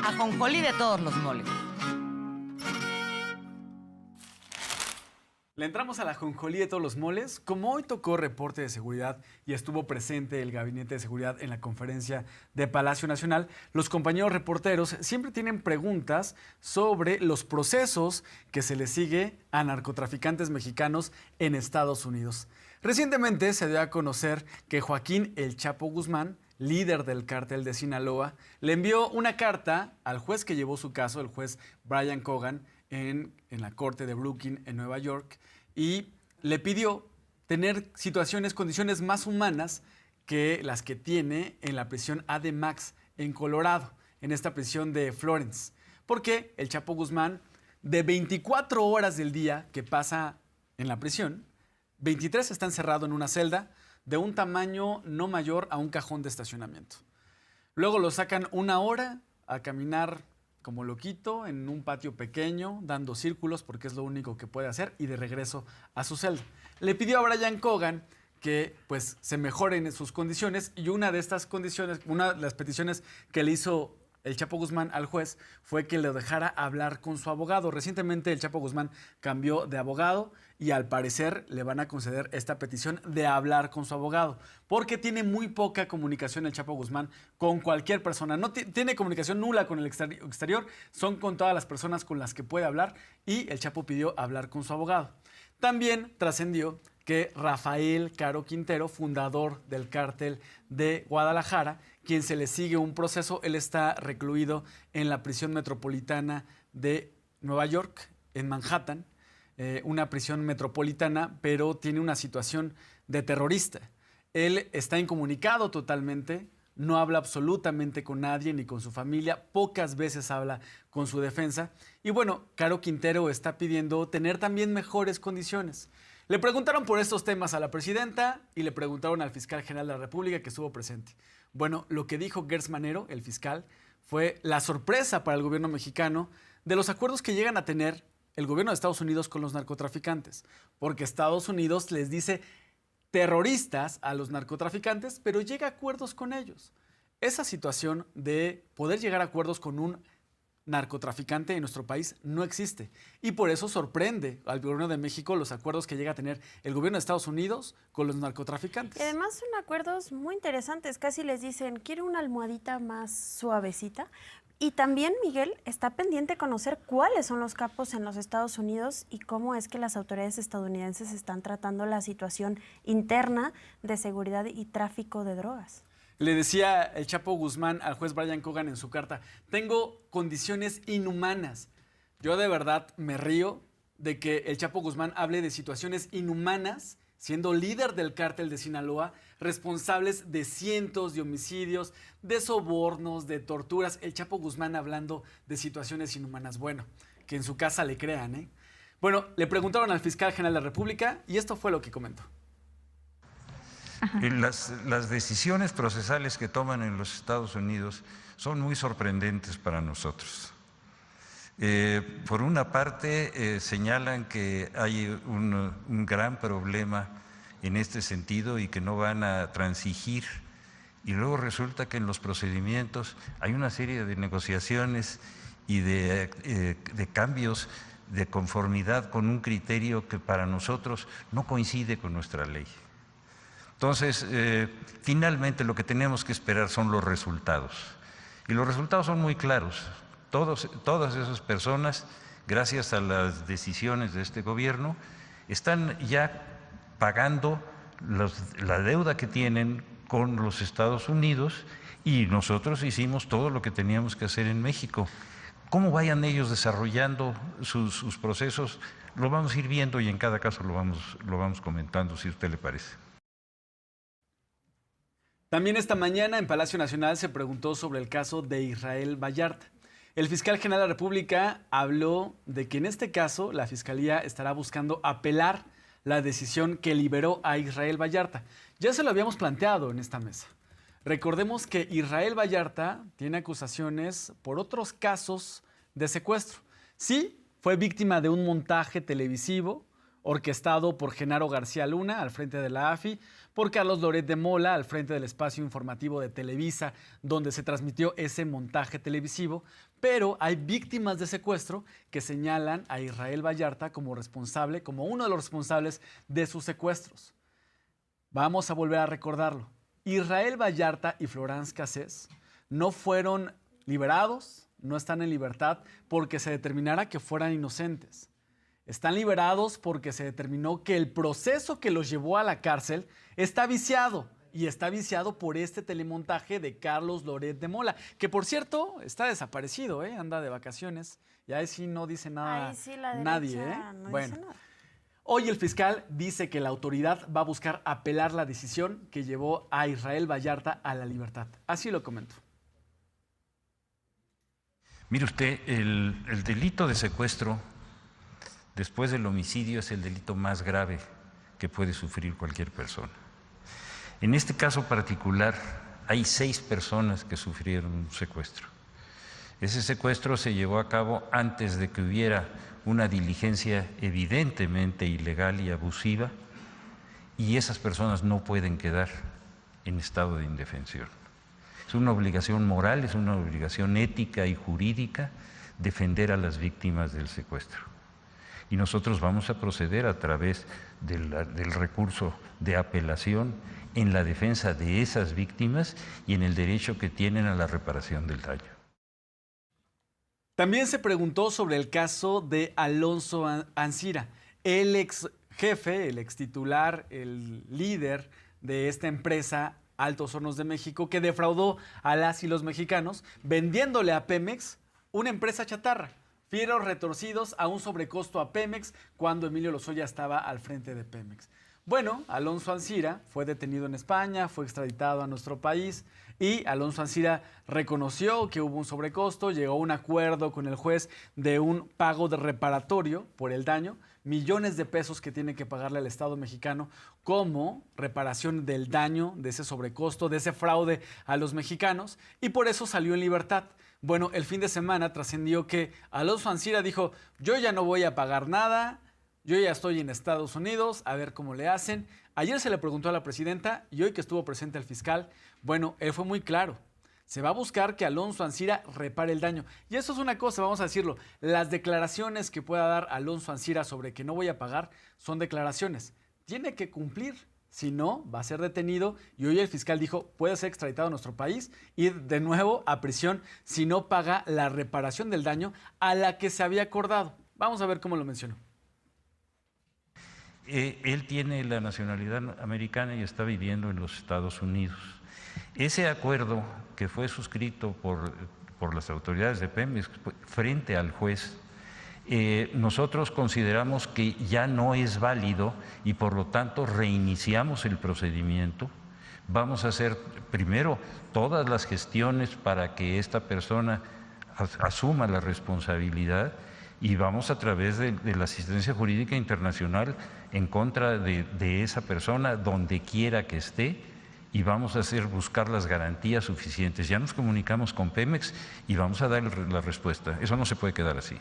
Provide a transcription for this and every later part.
Ajonjolí de todos los moles. Le entramos a la ajonjolí de todos los moles. Como hoy tocó reporte de seguridad y estuvo presente el Gabinete de Seguridad en la conferencia de Palacio Nacional, los compañeros reporteros siempre tienen preguntas sobre los procesos que se les sigue a narcotraficantes mexicanos en Estados Unidos. Recientemente se dio a conocer que Joaquín El Chapo Guzmán, líder del cártel de Sinaloa, le envió una carta al juez que llevó su caso, el juez Brian Cogan, en la corte de Brooklyn, en Nueva York, y le pidió tener condiciones más humanas que las que tiene en la prisión AD Max en Colorado, en esta prisión de Florence. Porque el Chapo Guzmán, de 24 horas del día que pasa en la prisión, 23 está encerrado en una celda de un tamaño no mayor a un cajón de estacionamiento. Luego lo sacan una hora a caminar como loquito en un patio pequeño, dando círculos porque es lo único que puede hacer, y de regreso a su celda. Le pidió a Brian Cogan que pues se mejoren sus condiciones, y una de estas condiciones, una de las peticiones que le hizo el Chapo Guzmán al juez fue que le dejara hablar con su abogado. Recientemente el Chapo Guzmán cambió de abogado y al parecer le van a conceder esta petición de hablar con su abogado, porque tiene muy poca comunicación el Chapo Guzmán con cualquier persona. No tiene comunicación nula con el exterior, son con todas las personas con las que puede hablar, y el Chapo pidió hablar con su abogado. También trascendió que Rafael Caro Quintero, fundador del cártel de Guadalajara, quien se le sigue un proceso, él está recluido en la prisión metropolitana de Nueva York, en Manhattan, una prisión metropolitana, pero tiene una situación de terrorista. Él está incomunicado totalmente, no habla absolutamente con nadie ni con su familia, pocas veces habla con su defensa. Y bueno, Caro Quintero está pidiendo tener también mejores condiciones. Le preguntaron por estos temas a la presidenta y le preguntaron al fiscal general de la República, que estuvo presente. Bueno, lo que dijo Gertz Manero, el fiscal, fue la sorpresa para el gobierno mexicano de los acuerdos que llegan a tener el gobierno de Estados Unidos con los narcotraficantes, porque Estados Unidos les dice terroristas a los narcotraficantes, pero llega a acuerdos con ellos. Esa situación de poder llegar a acuerdos con un narcotraficante en nuestro país no existe, y por eso sorprende al gobierno de México los acuerdos que llega a tener el gobierno de Estados Unidos con los narcotraficantes. Y además son acuerdos muy interesantes, casi les dicen, ¿quiere una almohadita más suavecita? Y también Miguel está pendiente de conocer cuáles son los capos en los Estados Unidos y cómo es que las autoridades estadounidenses están tratando la situación interna de seguridad y tráfico de drogas. Le decía el Chapo Guzmán al juez Brian Cogan en su carta: tengo condiciones inhumanas. Yo de verdad me río de que el Chapo Guzmán hable de situaciones inhumanas, siendo líder del cártel de Sinaloa, responsables de cientos de homicidios, de sobornos, de torturas. El Chapo Guzmán hablando de situaciones inhumanas. Bueno, que en su casa le crean, ¿eh? Bueno, le preguntaron al fiscal general de la República y esto fue lo que comentó. Las decisiones procesales que toman en los Estados Unidos son muy sorprendentes para nosotros. Por una parte, señalan que hay un gran problema en este sentido y que no van a transigir, y luego resulta que en los procedimientos hay una serie de negociaciones y de cambios de conformidad con un criterio que para nosotros no coincide con nuestra ley. Entonces, finalmente lo que tenemos que esperar son los resultados. Y los resultados son muy claros. Todas esas personas, gracias a las decisiones de este gobierno, están ya pagando la deuda que tienen con los Estados Unidos, y nosotros hicimos todo lo que teníamos que hacer en México. Cómo vayan ellos desarrollando sus procesos, lo vamos a ir viendo, y en cada caso lo vamos comentando, si a usted le parece. También esta mañana en Palacio Nacional se preguntó sobre el caso de Israel Vallarta. El fiscal general de la República habló de que en este caso la Fiscalía estará buscando apelar la decisión que liberó a Israel Vallarta. Ya se lo habíamos planteado en esta mesa. Recordemos que Israel Vallarta tiene acusaciones por otros casos de secuestro. Sí, fue víctima de un montaje televisivo orquestado por Genaro García Luna al frente de la AFI por Carlos Loret de Mola al frente del espacio informativo de Televisa, donde se transmitió ese montaje televisivo, pero hay víctimas de secuestro que señalan a Israel Vallarta como responsable, como uno de los responsables de sus secuestros. Vamos a volver a recordarlo. Israel Vallarta y Florence Cassés no fueron liberados, no están en libertad porque se determinara que fueran inocentes. Están liberados porque se determinó que el proceso que los llevó a la cárcel está viciado. Y está viciado por este telemontaje de Carlos Loret de Mola, que por cierto está desaparecido, anda de vacaciones. Y ahí sí no dice nada Ahí sí la nadie. derecha no Bueno, dice nada. hoy el fiscal dice que la autoridad va a buscar apelar la decisión que llevó a Israel Vallarta a la libertad. Así lo comento. Mire usted, el delito de secuestro, después del homicidio, es el delito más grave que puede sufrir cualquier persona. En este caso particular, hay 6 personas que sufrieron un secuestro. Ese secuestro se llevó a cabo antes de que hubiera una diligencia evidentemente ilegal y abusiva, y esas personas no pueden quedar en estado de indefensión. Es una obligación moral, es una obligación ética y jurídica defender a las víctimas del secuestro. Y nosotros vamos a proceder a través del recurso de apelación en la defensa de esas víctimas y en el derecho que tienen a la reparación del daño. También se preguntó sobre el caso de Alonso Ancira, el ex jefe, el ex titular, el líder de esta empresa Altos Hornos de México, que defraudó a las y los mexicanos vendiéndole a Pemex una empresa chatarra. Fieros retorcidos a un sobrecosto a Pemex cuando Emilio Lozoya estaba al frente de Pemex. Bueno, Alonso Ancira fue detenido en España, fue extraditado a nuestro país y Alonso Ancira reconoció que hubo un sobrecosto, llegó a un acuerdo con el juez de un pago de reparatorio por el daño, millones de pesos que tiene que pagarle al Estado mexicano como reparación del daño, de ese sobrecosto, de ese fraude a los mexicanos, y por eso salió en libertad. Bueno, el fin de semana trascendió que Alonso Ancira dijo: yo ya no voy a pagar nada, yo ya estoy en Estados Unidos, a ver cómo le hacen. Ayer se le preguntó a la presidenta y hoy que estuvo presente el fiscal, bueno, él fue muy claro. Se va a buscar que Alonso Ancira repare el daño. Y eso es una cosa, vamos a decirlo, las declaraciones que pueda dar Alonso Ancira sobre que no voy a pagar son declaraciones. Tiene que cumplir, si no, va a ser detenido y hoy el fiscal dijo puede ser extraditado a nuestro país y de nuevo a prisión si no paga la reparación del daño a la que se había acordado. Vamos a ver cómo lo mencionó. Él tiene la nacionalidad americana y está viviendo en los Estados Unidos. Ese acuerdo que fue suscrito por las autoridades de Pemex frente al juez, nosotros consideramos que ya no es válido y por lo tanto reiniciamos el procedimiento. Vamos a hacer primero todas las gestiones para que esta persona asuma la responsabilidad y vamos a través de la asistencia jurídica internacional en contra de esa persona donde quiera que esté y vamos a buscar las garantías suficientes. Ya nos comunicamos con Pemex y vamos a dar la respuesta. Eso no se puede quedar así.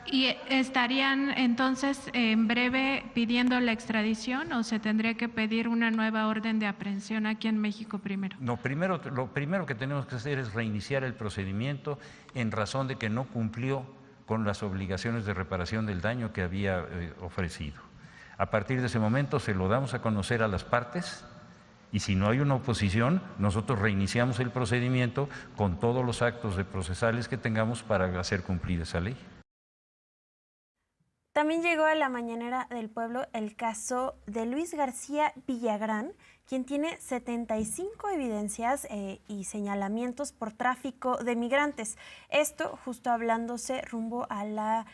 ¿Y estarían entonces en breve pidiendo la extradición o se tendría que pedir una nueva orden de aprehensión aquí en México primero? No, lo primero que tenemos que hacer es reiniciar el procedimiento en razón de que no cumplió con las obligaciones de reparación del daño que había ofrecido. A partir de ese momento se lo damos a conocer a las partes y si no hay una oposición, nosotros reiniciamos el procedimiento con todos los actos procesales que tengamos para hacer cumplir esa ley. También llegó a la mañanera del pueblo el caso de Luis García Villagrán, quien tiene 75 evidencias y señalamientos por tráfico de migrantes. Esto justo hablándose rumbo a la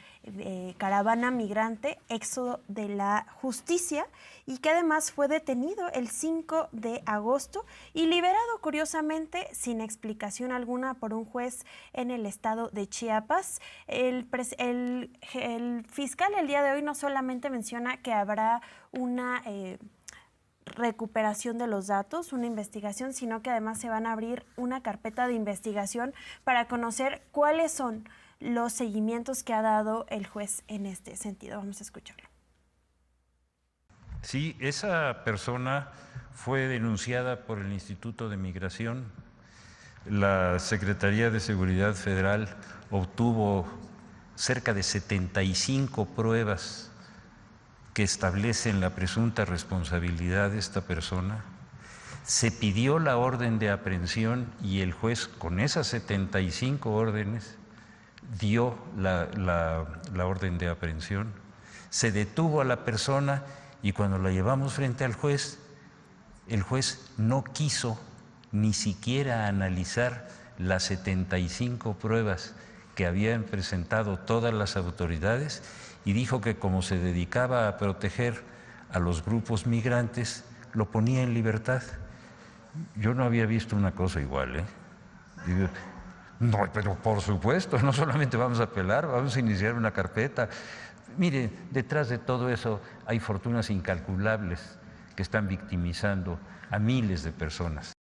caravana migrante Éxodo de la Justicia y que además fue detenido el 5 de agosto y liberado curiosamente sin explicación alguna por un juez en el estado de Chiapas. El fiscal el día de hoy no solamente menciona que habrá una recuperación de los datos, una investigación, sino que además se van a abrir una carpeta de investigación para conocer cuáles son los seguimientos que ha dado el juez en este sentido. Vamos a escucharlo. Sí, esa persona fue denunciada por el Instituto de Migración. La Secretaría de Seguridad Federal obtuvo cerca de 75 pruebas que establecen la presunta responsabilidad de esta persona. Se pidió la orden de aprehensión y el juez, con esas 75 órdenes, dio la orden de aprehensión. Se detuvo a la persona y cuando la llevamos frente al juez, el juez no quiso ni siquiera analizar las 75 pruebas que habían presentado todas las autoridades y dijo que como se dedicaba a proteger a los grupos migrantes, lo ponía en libertad. Yo no había visto una cosa igual, ¿eh? Digo, no, pero por supuesto, no solamente vamos a apelar, vamos a iniciar una carpeta. Mire, detrás de todo eso hay fortunas incalculables que están victimizando a miles de personas.